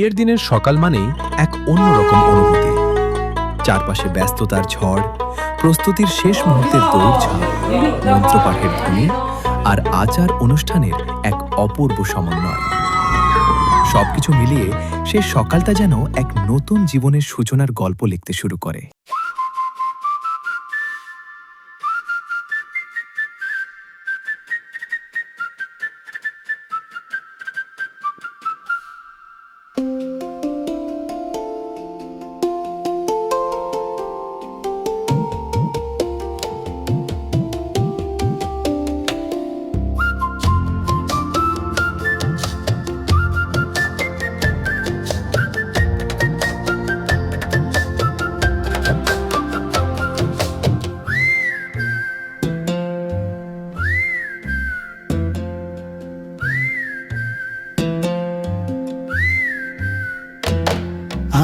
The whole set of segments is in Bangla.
বিয়ের দিনের সকাল মানেই এক অন্যরকম অনুভূতি। চারপাশে ব্যস্ততার ঝড়, প্রস্তুতির শেষ মুহূর্তের দৌড়ঝাঁপ, মন্ত্রপাঠের ধ্বনি আর আচার অনুষ্ঠানের এক অপূর্ব সমন্বয়। সবকিছু মিলিয়ে সে সকালটা যেন এক নতুন জীবনের সূচনার গল্প লিখতে শুরু করে।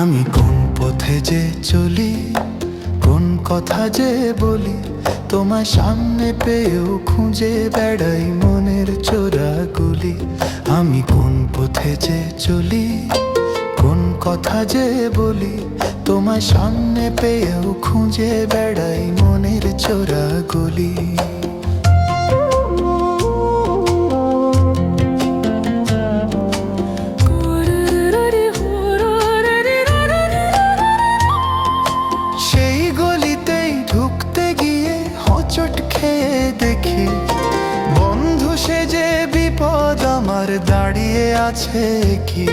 আমি কোন পথে যে চলি, কোন কথা যে বলি, তোমার সামনে পেয়েও খুঁজে বেড়াই মনের চোরাগুলি। আমি কোন পথে যে চলি, কোন কথা যে বলি, তোমার সামনে পেয়েও খুঁজে বেড়াই মনের চোরাগুলি। দাঁড়িয়ে আছে কি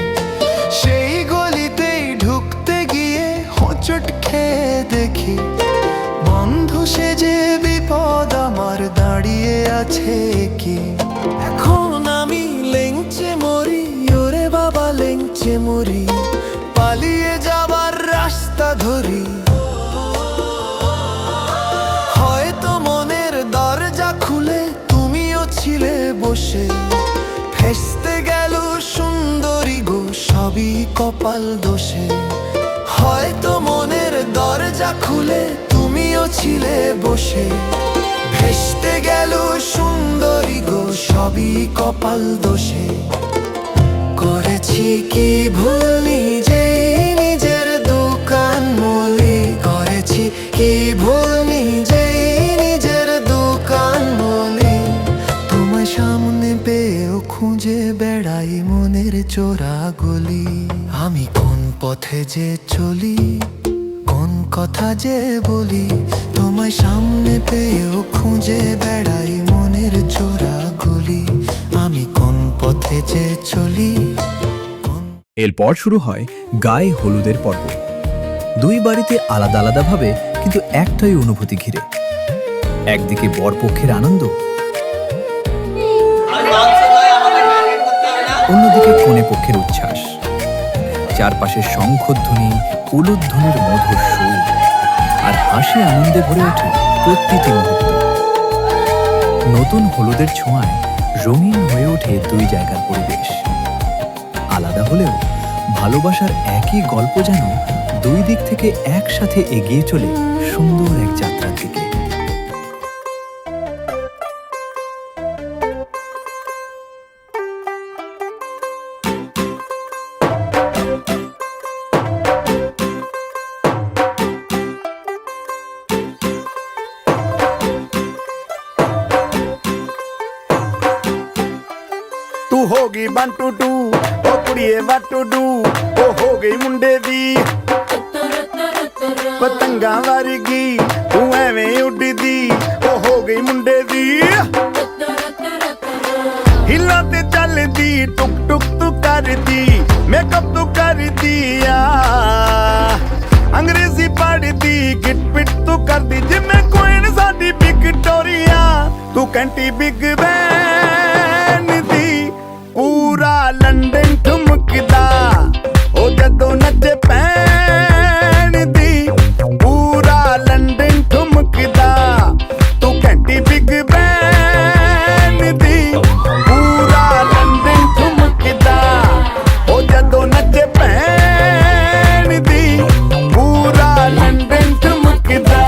সেই গলিতেই ঢুকতে গিয়ে হোঁচট খেয়ে দেখি, বন্ধু সেজে বিপদ আমার দাঁড়িয়ে আছে কি। এখন আমি লেংচে মরি, ওরে বাবা লেংচে মরি, পালিয়ে যাবার রাস্তা ধরি। হয়তো মনের দরজা খুলে তুমিও ছিলে বসে, ভেস্তে গেল সুন্দরী গো সবই কপাল দোষে। হয়তো মনের দরজা খুলে তুমিও ছিলে বসে, ভেস্তে গেল সুন্দরী গো সবই কপাল দোষে। করেছি কি ভুল নিজেই নিজের দোকান মলি, করেছি কি ভুল নিজেই নিজের দোকান মলি। তোমার সামনে পেয়েও খুঁজে বেড়াই মনের চোরা গলি। আমি কোন পথে যে চলি, কোন কথা যে বলি, তোমার সামনে পেয়েও খুঁজে বেড়াই মনের চোরা গলি। আমি কোন পথে যে চলি। এরপর শুরু হয় গায়ে হলুদের পর্ব। দুই বাড়িতে আলাদা আলাদা ভাবে কিন্তু একটাই অনুভূতি ঘিরে। একদিকে বরপক্ষের আনন্দ, অন্যদিকে কনে পক্ষের উচ্ছ্বাস। চারপাশে শঙ্খধ্বনি, উলুধ্বনির মধুর সুর আর হাসি আনন্দে ভরে ওঠে প্রতিটি মুহূর্ত। নতুন হলুদের ছোঁয়ায় রঙিন হয়ে ওঠে দুই জায়গার পরিবেশ। আলাদা হলেও ভালোবাসার একই গল্প যেন দুই দিক থেকে একসাথে এগিয়ে চলে সুন্দর এক যাত্রার দিকে। तू होगी 1 2 2 ओ कुड़िए what to do, ओ हो गई मुंडे दी पतंगा वर्गी, तू एवें उड़दी, ओ हो गई मुंडे दी। हिला ते चलदी, टुक टुक तू करदी, मेकअप तू कर दिया, अंग्रेजी पढ़दी, गिट पिट तू करदी, जिम्मे कोइन साडी विक्टोरिया। तू कैंटी बिग बैन दी, पूरा लंडन ठुमकदा, ओ जदों नचे पैन दी, पूरा लंडन ठुमकदा। तू कैंटी बिग बैन दी, पूरा लंडन ठुमकदा, ओ जदों नचे पैन दी, पूरा लंडन ठुमकदा।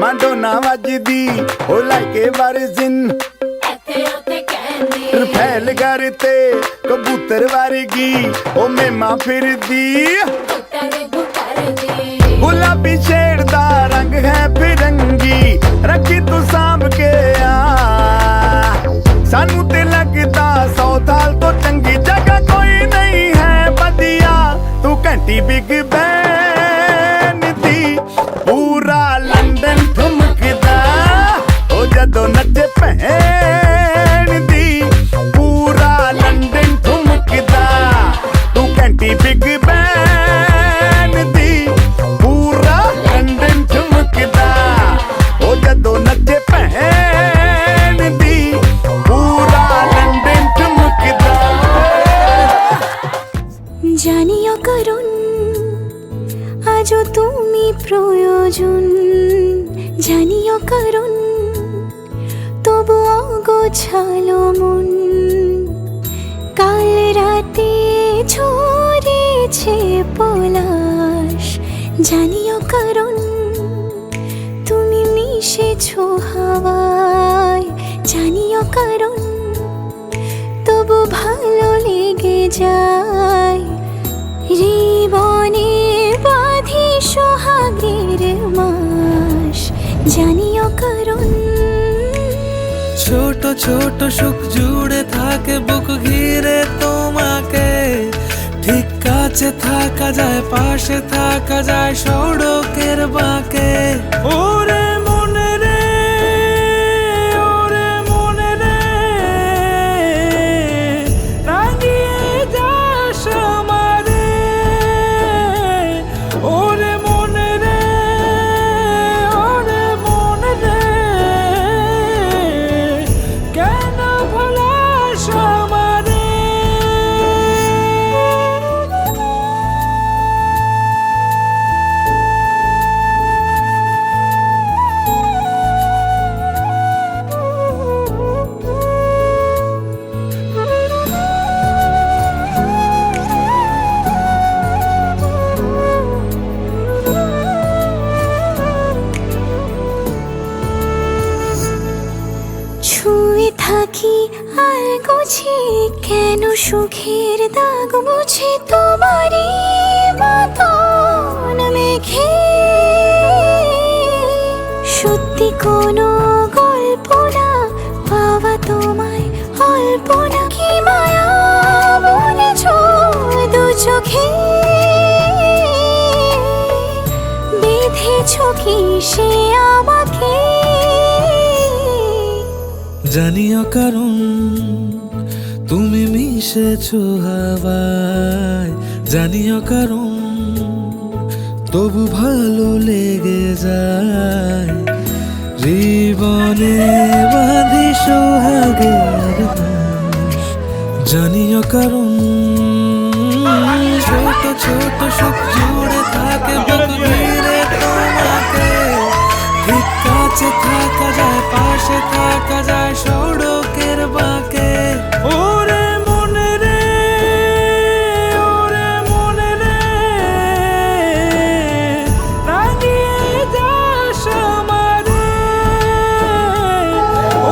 माडोना वजदी ओ लाइके बरजिन फैल करते कबूतर वर्गी ओ मेमा फिरदी गुलाबी शेर दा रंग है फिरंगी रखी तू सांभ के आ सानू ते लगदा 100 साल तो चंगी जगह कोई नहीं है बदिया तू घंटी बिग बैन दी पूरा लंदन ठुमकदा ओ जदों नचे भैन दी पूरा लंदन ठुमकदा तू घंटी बिग बैन दी पूरा लंदन ठुमकदा ओ जदों नचे भैन दी पूरा लंदन ठुमकदा জানিও কারণ আজও তুমি প্রয়োজন জানিও কারণ তবু অগোছালো মন কাল রাতে ঝরেছে পলাশ জানিও কারণ তুমি মিশেছো হাওয়ায় জানিও কারণ তবু ভালো লেগে যায় জীবনে বাঁধি সোহাগের মাস জানিও কারণ ছোট ছোট সুখ জুড়ে থাকে বুক ঘিরে তোমাকে ঠিক কাছে থাকা যায় পাশে থাকা যায় সড়কের বাঁকে ওরে মনে রে ওরে মনে রে রাঙিয়ে যাস আমারে ওরে মনে রে ওরে মনে রে কেন ভোলাস আমারে ছুঁয়ে থাকি আর গোছে কেন সুখের দাগ বুঝে তোমারই মতন মেঘে সত্যি কোনো গল্প না পাওয়া তোমায় অল্প না কি মায়া বলেছ দু চোখে বেঁধেছ কি সে আমাকে জানিও কারণ তুমি মিশেছো হাওয়ায় জানিও কারণ তবু ভালো লেগে যায় জীবনে বাঁধি সোহাগের মাস জানিও কারণ ছোট ছোট সুখ জুড়ে থাকে বুক ঘিরে তোমাকে ঠিক কাছে থাকা যায় পাশে থাকা যায় সড়কের বাঁকে ওরে মনে রে ওরে মনে রে রাঙিয়ে যাস আমারে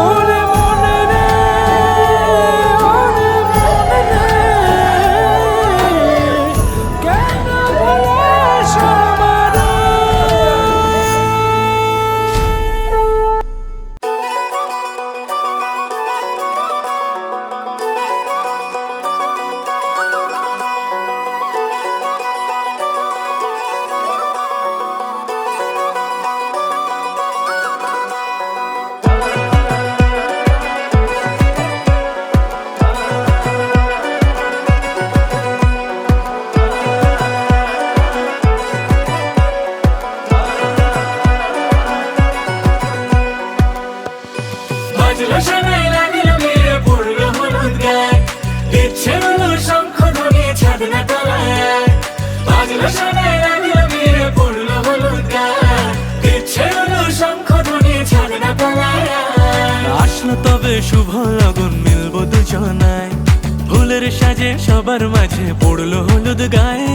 ওরে মনে রে ওরে মনে রে কেন ভোলাস আমারে বাজলো শোনাই লাগিল মেরে পড়লো হলুদ গায়ে ইচ্ছে হলো শঙ্খ ধ্বনি ছাদ না তলায় বাজলো শোনাই লাগিল মেরে পড়লো হলুদ গায়ে ইচ্ছে হলো শঙ্খ ধ্বনি ছাদ না তলায় আসলো তবে শুভ লগন মিলবো দুজনায় ফুলের সাজে সবার মাঝে পড়লো হলুদ গায়ে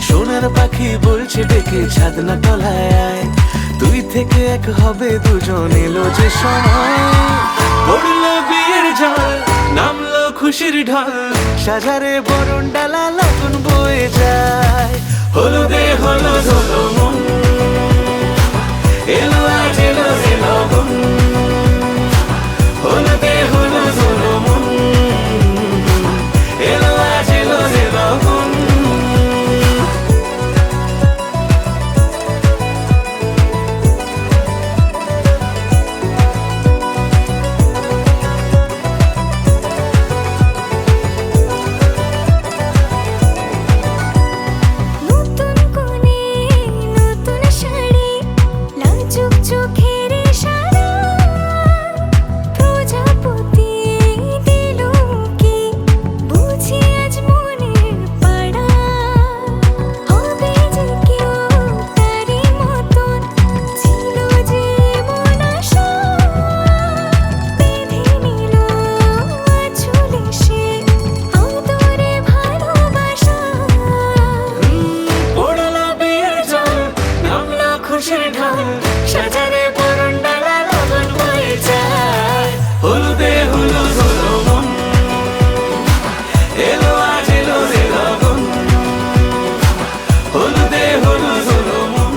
সোনার পাখি বলছে ডেকে ছাদ না তলায় দুই থেকে এক হবে দুজন, এলো যে সময়। পড়লো বিয়ের জল, নামলো খুশির ঢল, সাজারে বরণ ডালা লগন বয়ে যায়। হলুদে হলো ধলো মন, এলো আজ এলো যে লগন। হলুদে হলো ধলো মন, এলো আজ এলো যে লগন। নতুন কোণে নতুন শাড়ি, লাজুক চোখের ইশারা, প্রজাপতি দিল কি বুঝি আজ মনের পাড়া। হবে যে কেউ তারই মতন, ছিল যে মন আশা, বেঁধে নিল আঁচলে সে আদরে ভালোবাসা। পড়লো বিয়ের জল, নামলো খুশির ঢল, সাজারে বরণ ডালা লগন বয়ে যায়। হলুদে হলো ধলো মন, এলো আজ এলো যে লগন। হলুদে হলো ধলো মন।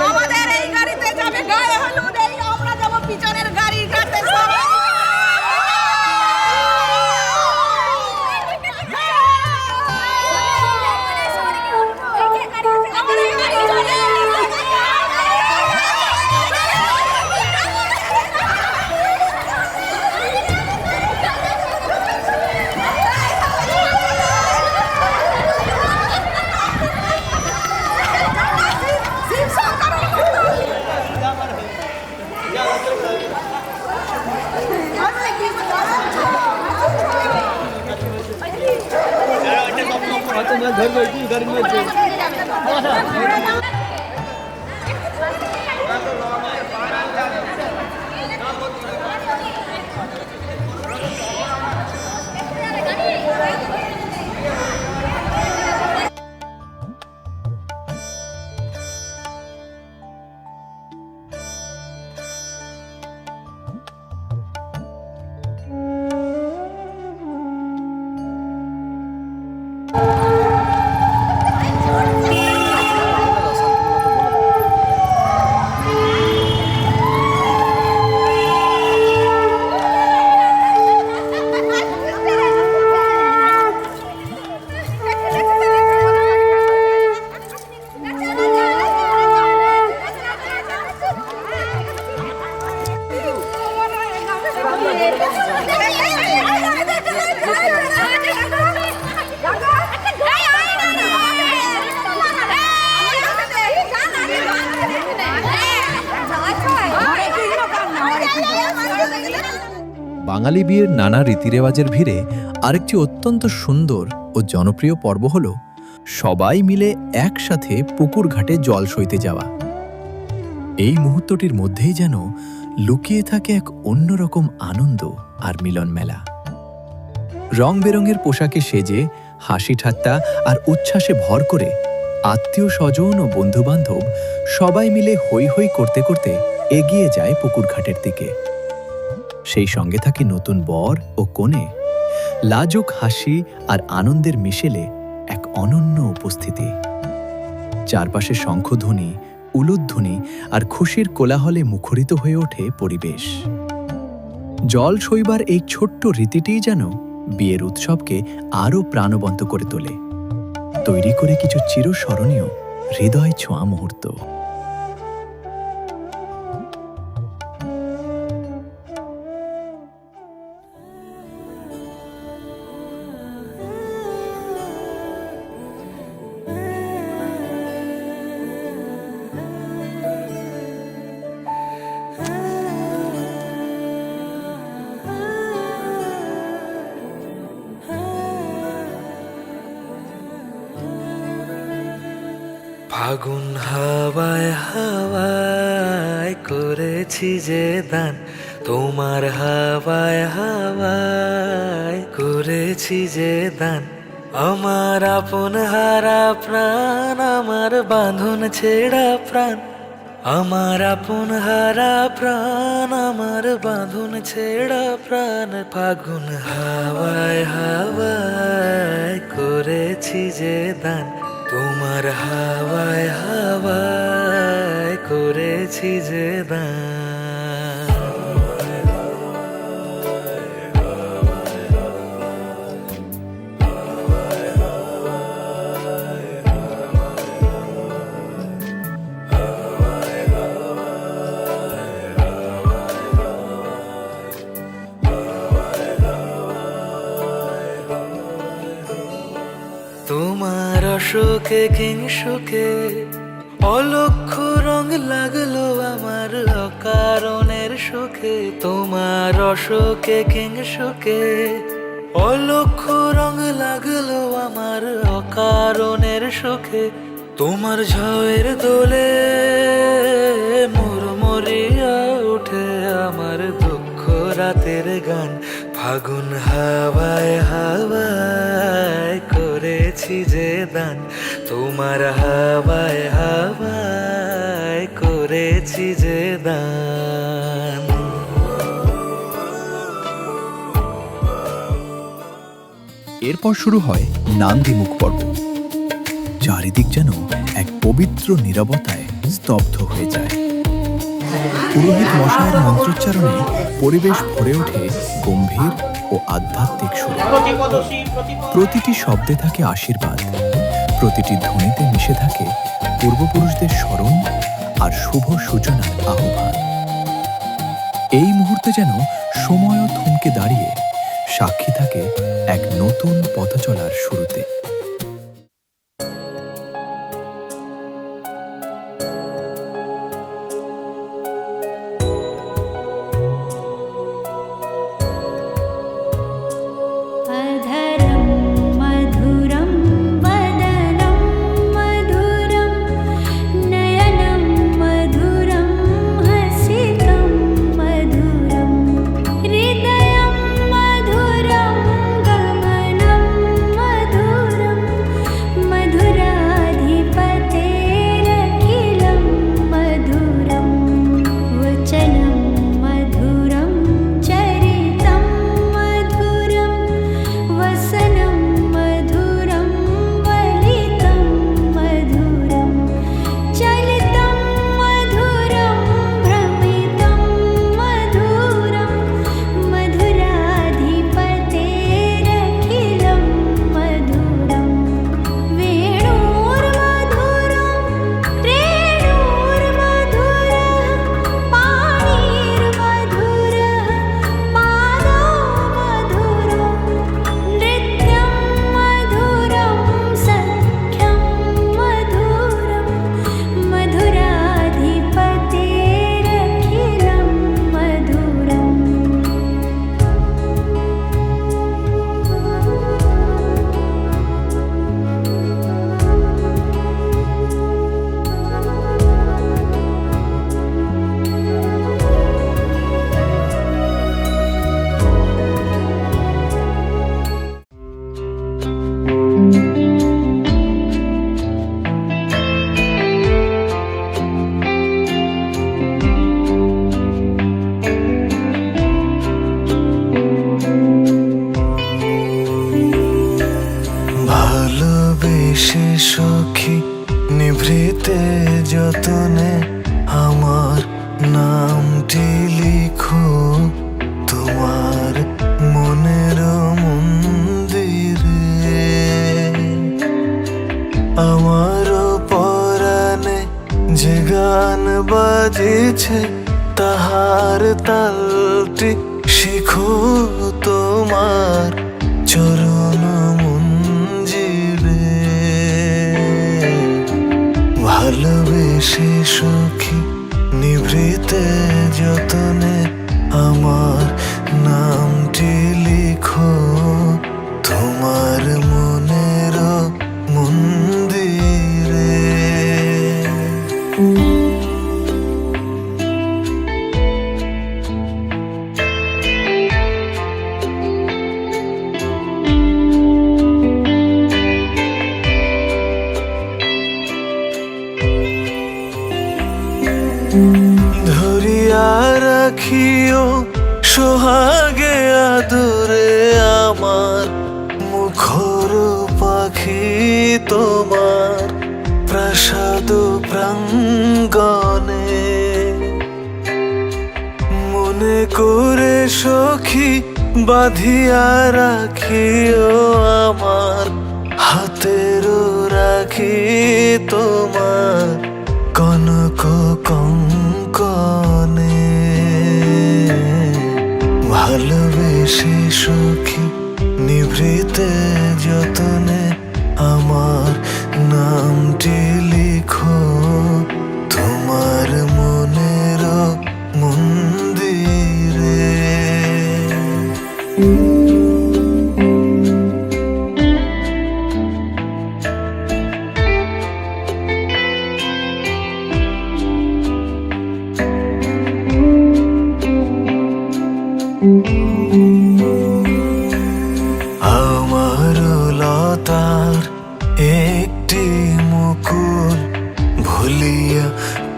আমাদের এই গাড়িতে যাবে গায়ে হলুদ, এই আমরা যাবো পিছনের গাড়ির কাছে। বাঙালি বিয়ের নানা রীতিরেওয়াজের ভিড়ে আরেকটি অত্যন্ত সুন্দর ও জনপ্রিয় পর্ব হল সবাই মিলে একসাথে পুকুর ঘাটে জল সইতে যাওয়া। এই মুহূর্তটির মধ্যেই যেন লুকিয়ে থাকে এক অন্যরকম আনন্দ আর মিলন মেলা। রং বেরঙের পোশাকে সেজে হাসি ঠাট্টা আর উচ্ছ্বাসে ভর করে আত্মীয় স্বজন ও বন্ধুবান্ধব সবাই মিলে হৈ হৈ করতে করতে এগিয়ে যায় পুকুর ঘাটের দিকে। সেই সঙ্গে থাকে নতুন বর ও কনে, লাজুক হাসি আর আনন্দের মিশেলে এক অনন্য উপস্থিতি। চারপাশে শঙ্খধ্বনি, উলুধ্বনি আর খুশির কোলাহলে মুখরিত হয়ে ওঠে পরিবেশ। জল সইবার এই ছোট্ট রীতিটিই যেন বিয়ের উৎসবকে আরও প্রাণবন্ত করে তোলে, তৈরি করে কিছু চিরস্মরণীয় হৃদয় ছোঁয়া মুহূর্ত। ফাগুন হাওয়ায় হাওয়ায় করেছি যে দান, তোমার হাওয়ায় হাওয়ায় করেছি যে দান। আমার আপন হারা প্রাণ, আমার বাঁধন ছেঁড়া প্রাণ, আমার আপন হারা প্রাণ, আমার বাঁধন ছেঁড়া প্রাণ। ফাগুন হাওয়ায় হাওয়ায় করেছি যে দান, তোমার হাওয়ায় হাওয়ায় করেছি যে দান। তোমার অশোকে কিংসুকে অলক্ষ রং লাগলো আমার অকারণের সুখে। তোমার অশোকে কিংসুকে অলক্ষ রং লাগলো আমার অকারণের সুখে। তোমার ঝড়ের দোলে মুড়মুড়িয়া উঠে আমার দুঃখ রাতের গান। ফাগুন হাওয়ায় হাওয়ায় করেছি যে দান, তোমার হাওয়ায় হাওয়ায় করেছি যে দান। এরপর শুরু হয় নান্দিমুখ পর্ব। চারিদিক যেন এক পবিত্র নীরবতায় স্তব্ধ হয়ে যায়। পুরোহিত মশাইয়ের মন্ত্রোচ্চারণে পরিবেশ ভরে ওঠে গম্ভীর ও আধ্যাত্মিক সুরে। প্রতিটি শব্দে থাকে আশীর্বাদ, প্রতিটি ধ্বনিতে মিশে থাকে পূর্বপুরুষদের স্মরণ আর শুভ সূচনার আহ্বান। এই মুহূর্তে যেন সময়ও থমকে দাঁড়িয়ে সাক্ষী থাকে এক নতুন পথ চলার শুরুতে। अधरं मधुरं वदनं मधुरं नयनं मधुरं हसितं मधुरं हृदयं मधुरं गमनं मधुरं ভালোবেসে সখী নিভৃতে যতনে আমার নামটি লিখো তোমার মনের মন্দিরে। আমার পরাণে যে গান বাজেছে তাহার তালটি শিখো তোমার চরণ মঞ্জিরে। ভালোবেসে সখী নিভৃতে যতনে আমার নামটি লিখো তোমার মনের মন্দিরে। ধরিয়া রাখিও সোহাগে আদরে আমার মুখর পাখি তোমার প্রাসাদ প্রাঙ্গণে। মনে করে সখী বাঁধিয়া রাখিও আমার হাতের রাখি তোমার কনক কঙ্কনে। ভালোবেসে সখী নিভৃতে যতনে আমার নামটি লিখো তোমার মনের মন্দিরে। আমার লতার একটি মুকুল ভুলিয়া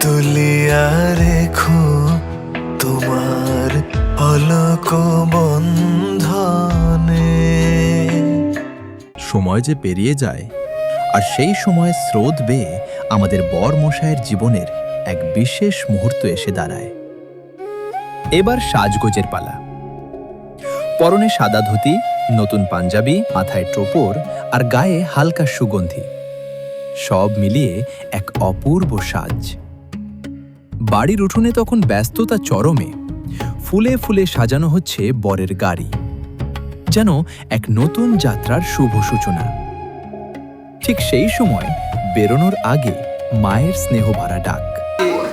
তুলিয়া রেখো তোমার অলক বন্ধনে। সময় যে পেরিয়ে যায় আর সেই সময় স্রোত বেয়ে আমাদের বর মশাইয়ের জীবনের এক বিশেষ মুহূর্ত এসে দাঁড়ায়। এবার সাজগোজের পালা। পরনে সাদা ধুতি, নতুন পাঞ্জাবি, মাথায় টোপর আর গায়ে হালকা সুগন্ধি, সব মিলিয়ে এক অপূর্ব সাজ। বাড়ির উঠোনে তখন ব্যস্ততা চরমে। ফুলে ফুলে সাজানো হচ্ছে বরের গাড়ি, যেন এক নতুন যাত্রার শুভ সূচনা। ঠিক সেই সময় বেরোনোর আগে মায়ের স্নেহ ভরা ডাক।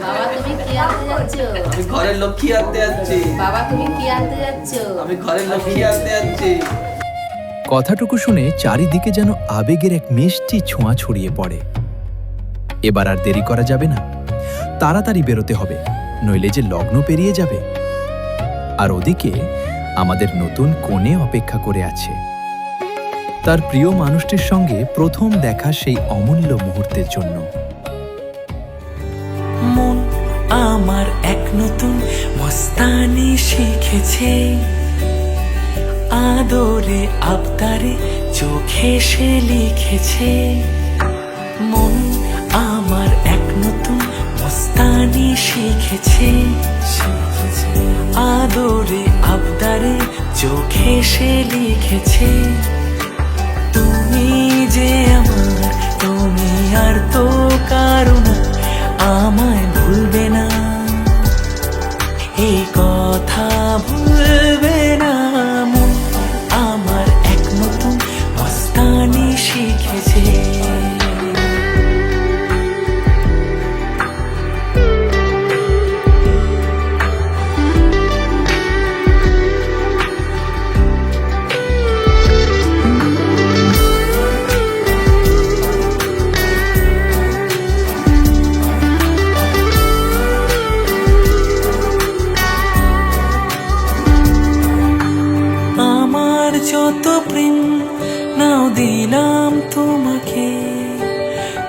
বাবা তুমি কি আনতে যাচ্ছ? আমি ঘরের লক্ষ্মী আনতে যাচ্ছি। বাবা তুমি কি আনতে যাচ্ছ? আমি ঘরের লক্ষ্মী আনতে যাচ্ছি। কথাটুকু শুনে চারিদিকে যেন আবেগের এক মিষ্টি ছোঁয়া ছড়িয়ে পড়ে। এবার আর দেরি করা যাবে না, তাড়াতাড়ি বেরোতে হবে, নইলে যে লগ্ন পেরিয়ে যাবে। আর ওদিকে আমাদের নতুন কনে অপেক্ষা করে আছে, তার প্রিয় মানুষটির সঙ্গে প্রথম দেখা সেই অমূল্য মুহূর্তের জন্য। মন আমার এক নতুন মস্তানি শিখেছে, আদরে আবদারে চোখে সে লিখেছে। মন আমার এক নতুন মস্তানি শিখেছে, আদরে আবদারে চোখে সে লিখেছে। তুমি যে আমার, তুমি আর তো কারো না, আমায় ভুলবে না, এই কথা ভুলবে না। মন আমার এক নতুন মস্তানি শিখেছে। যত প্রেম নাও দিলাম তোমাকে,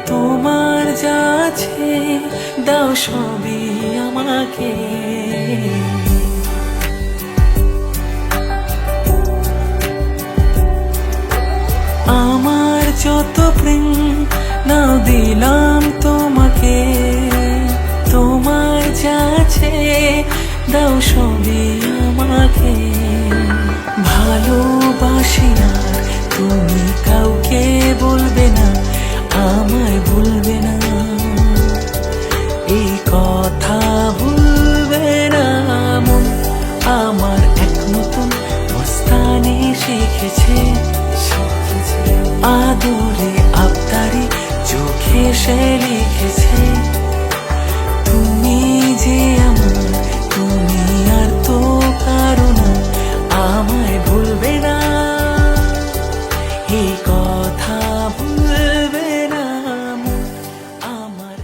তোমার যা আছে দাও সবই আমাকে। আমার যত প্রেম নাও দিলাম তোমাকে, তোমায় যাচ্ছে দাও সবই আমাকে। ভালোবাসি আর তুমি কাউকে বলবে না, আমায় ভুলবে না, এই কথা ভুলবে না মন আমার। এক নতুন মস্তানি শিখেছে, আদরে আবদারে চোখে সে লিখেছে, তুমি যে আমার, তুমি আর তো কারো না, আমায় ভুলবে না, এই কথা ভুলবে না মন আমার।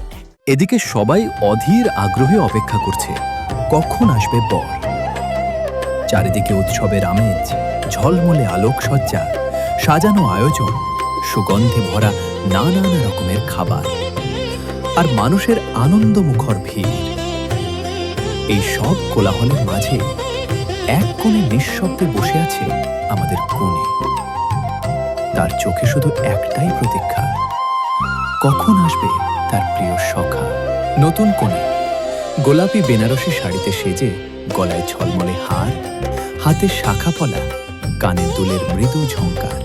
এদিকে সবাই অধীর আগ্রহে অপেক্ষা করছে কখন আসবে বর। চারিদিকে উৎসবের আমেজ, ঝলমলে আলোকসজ্জা, সাজানো আয়োজন, সুগন্ধে ভরা নানা রকমের খাবার আর মানুষের আনন্দমুখর ভিড়। এই সব কোলাহলের মাঝে এক কোণে নিঃশব্দে বসে আছে আমাদের কনে। তার চোখে শুধু একটাই প্রতীক্ষা, কখন আসবে তার প্রিয় সখা। নতুন কনে গোলাপি বেনারসি শাড়িতে সেজে, গলায় ঝলমলে হার, হাতে শাখা পলা, কানে দুলের মৃদু ঝংকার,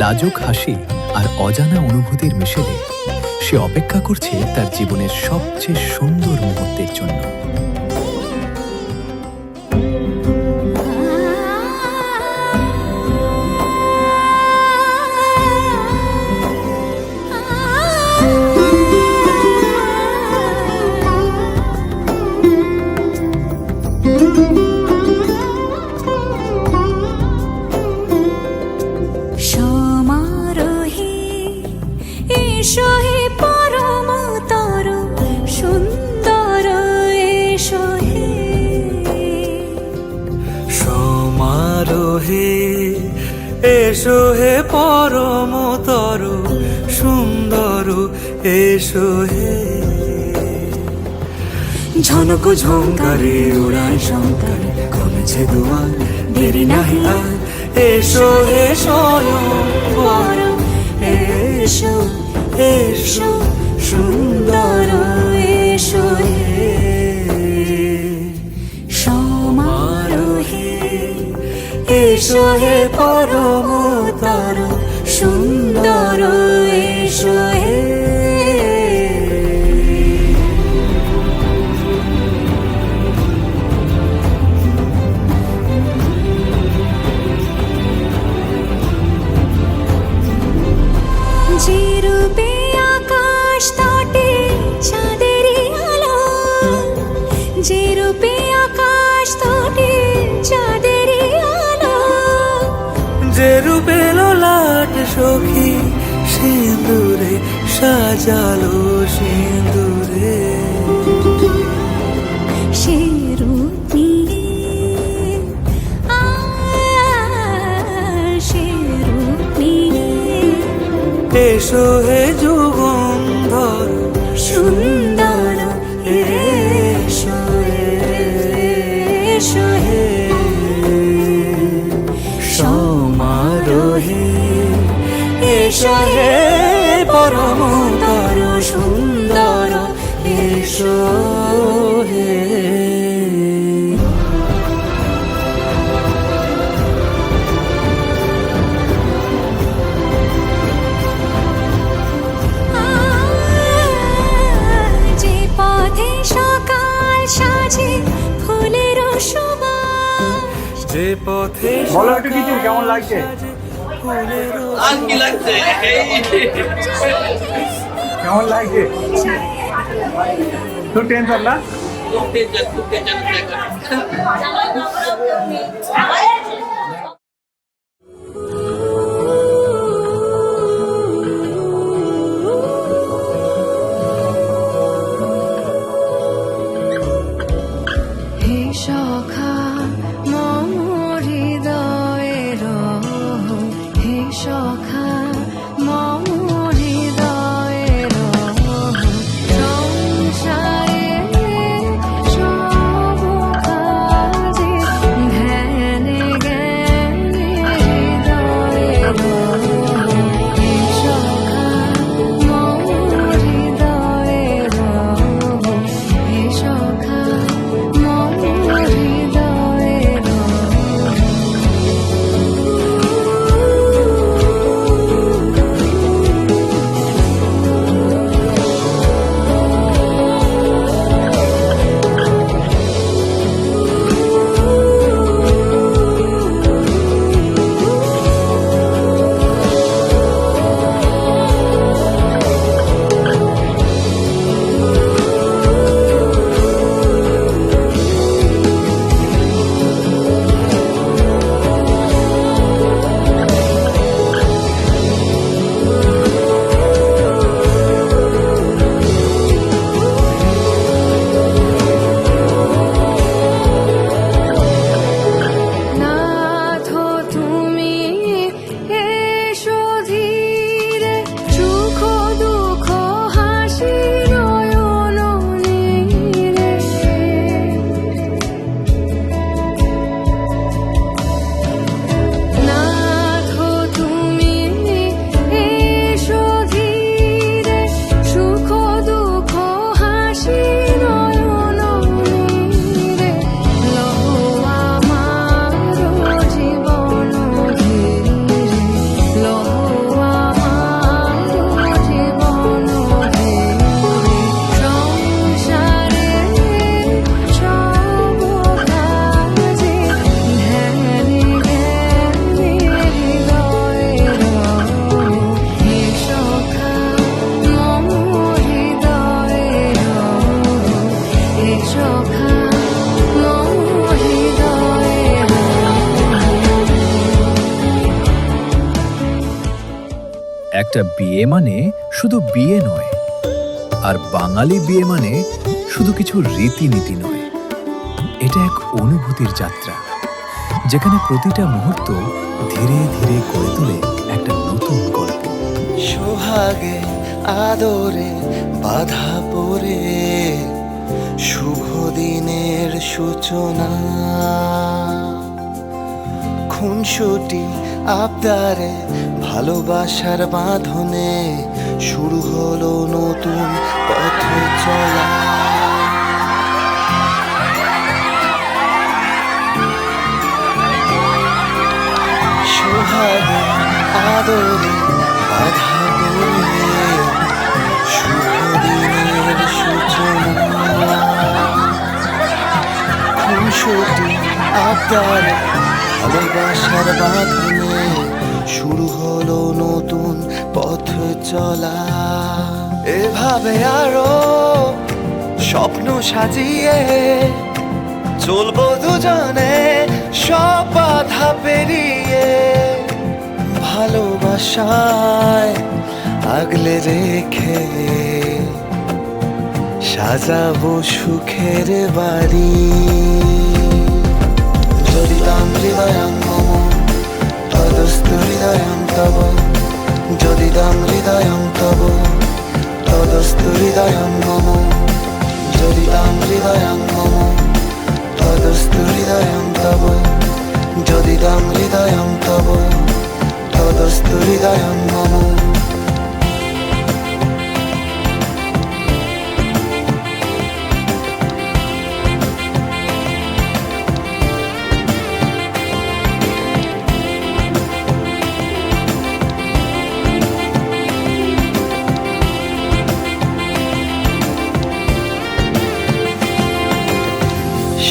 লাজুক হাসি আর অজানা অনুভূতির মিশেলে সে অপেক্ষা করছে তার জীবনের সবচেয়ে সুন্দর মুহূর্তের জন্য। সমারোহে এসো হে পরমতর সুন্দর, এসো হে সমারোহে এসো হে পরমতর সুন্দর, এসো হে ঝনক ঝঙ্কারে উড়ায় শঙ্কর, কমেছে দুয়ার দেরি নাহি আর, এসো হে স্বয়ং বর, এসো এসো সুন্দর, এসো হে সমারোহে এসো হে পরমতর সুন্দর, এসো হে যে রূপে আকাশ তটে চাঁদেরই আলো, যে রূপে আকাশ তটে চাঁদেরই আলো, যে রূপে লোলাট সখী সিঁদুরে সাজালো সিঁদুরে, সে রূপ নিয়ে সে রূপ নিয়ে এসো হে যুগন্ধর সুন্দর, এসো এসো হে সমারোহে এসো হে পরমতর সুন্দর, এসো হে যে পথে সকাল সাজে ফুলের সুবাস, যে পথে বলো একটু কিছু কেমন লাগছে? কেমন লাগছে? তো টেনশন না? হে সখা মম হৃদয়ের, হে সখা মম হৃদয়ের, সংসারে সব কাজে ধ্যানে জ্ঞানে একটা বিয়ে মানে শুধু বিয়ে নয়, আর বাঙালি বিয়ে মানে শুধু কিছু রীতিনীতি নয়। এটা এক অনুভূতির যাত্রা, যেখানে প্রতিটা মুহূর্ত ধীরে ধীরে গড়ে তোলে একটা নতুন গল্প। সোহাগে আদরে বাধা পড়ে শুভ দিনের সূচনা, খুনসুটি আবদারে ভালোবাসার বাঁধনে শুরু হলো নতুন পথ চলা। সোহাগে আদরে বাধা পড়ে শুভ দিনের সূচনা, খুনসুটি আবদারে ভালোবাসার বাঁধনে শুরু হলো নতুন পথ চলা। এভাবে আরো স্বপ্ন সাজিয়ে চলবো দুজনে সব বাধা পেরিয়ে, ভালোবাসায় আগলে রেখে সাজাবো সুখের বাড়ি। যদিদাং হৃদয়ং মম তদস্তু হৃদয়ং তব, যদিদাং হৃদয়ং তব তদস্তু হৃদয়ং মম, যদিদাং হৃদয়ং মম তদস্তু হৃদয়ং তব, যদিদাং হৃদয়ং তব তদস্তু হৃদয়ং মম।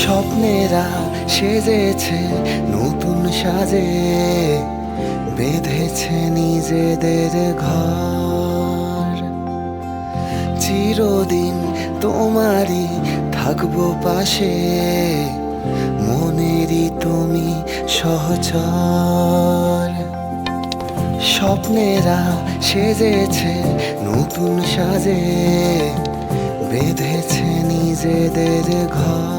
স্বপ্নেরা সেজেছে নতুন সাজে, বেঁধেছে নিজেদের ঘর। চিরদিন তোমারই থাকবো পাশে, মনেরই তুমি সহচর। স্বপ্নেরা সেজেছে নতুন সাজে, বেঁধেছে নিজেদের ঘর।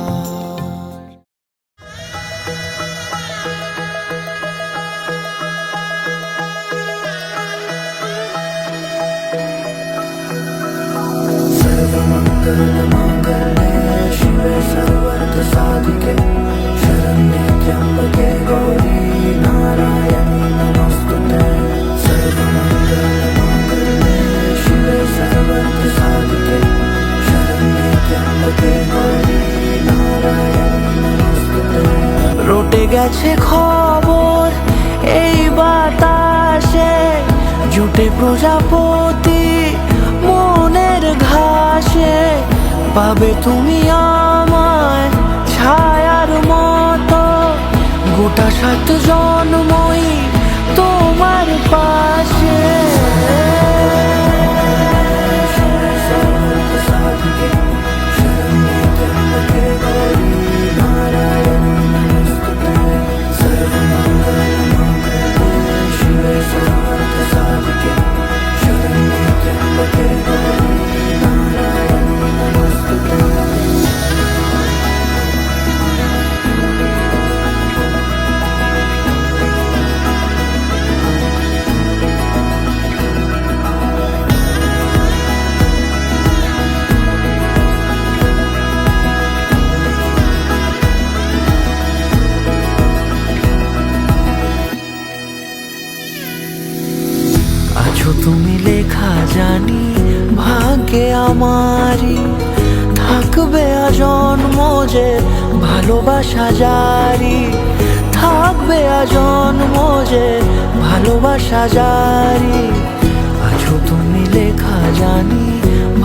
রটে গেছে খবর এই বাতাসে, জুটে প্রজাপতি মনের ঘাসে। পাবে তুমি আমায় ছায়ার মতো, গোটা 7 জন্মই তোমার পাশে। তুমি লেখা জানি ভাগ্যে আমারই, থাকবে আজন্ম যে ভালোবাসা জারি, থাকবে আজন্ম যে ভালোবাসা জারি। আছো তুমি লেখা জানি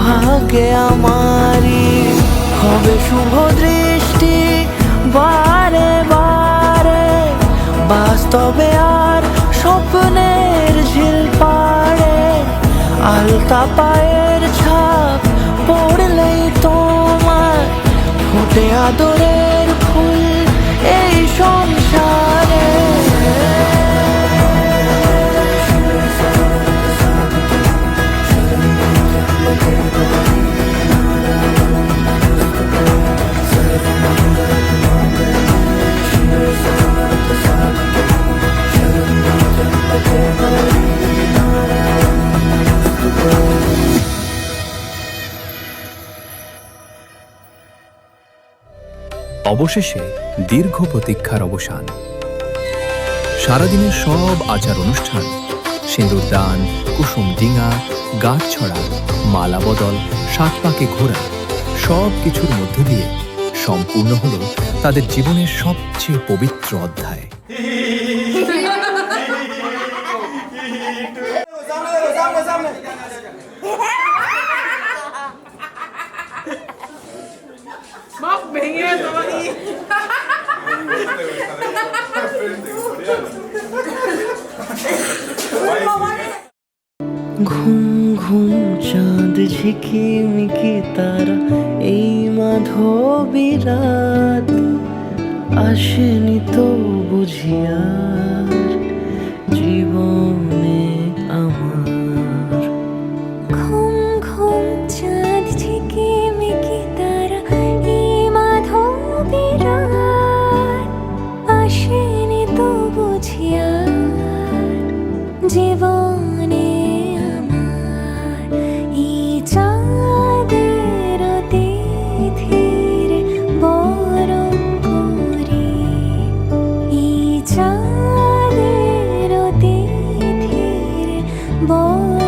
ভাগ্যে আমারই, হবে শুভ দৃষ্টি বারে বারে, বাস্তবে আর স্বপ্নের ঝিল পাড়ে। আলতা পায়ের ছাপ পড়লেই তোমার ফোটে আদরের ফুল এই সংসারে। অবশেষে দীর্ঘ প্রতীক্ষার অবসান। সারাদিনের সব আচার অনুষ্ঠান, সিঁদুর দান, কুসুম ডিঙা, গাঁট ছড়া, মালা বদল, সাত পাকে ঘোরা, সব কিছুর মধ্য দিয়ে সম্পূর্ণ হল তাদের জীবনের সবচেয়ে পবিত্র অধ্যায়। ঘুম ঘুম চাঁদ ঝিকিমিকি তারা এই মাধবী রাত আসেনি তো বুঝিয়ার জীবনে আমার। ঘুম ঘুম চাঁদ ঝিকিমিকি তারা এই মাধবী রাত আসেনি তো বুঝিয়া জীবনে আমার। এই চাঁদের তিথির বরণ করি, এই চাঁদের তিথির বরণ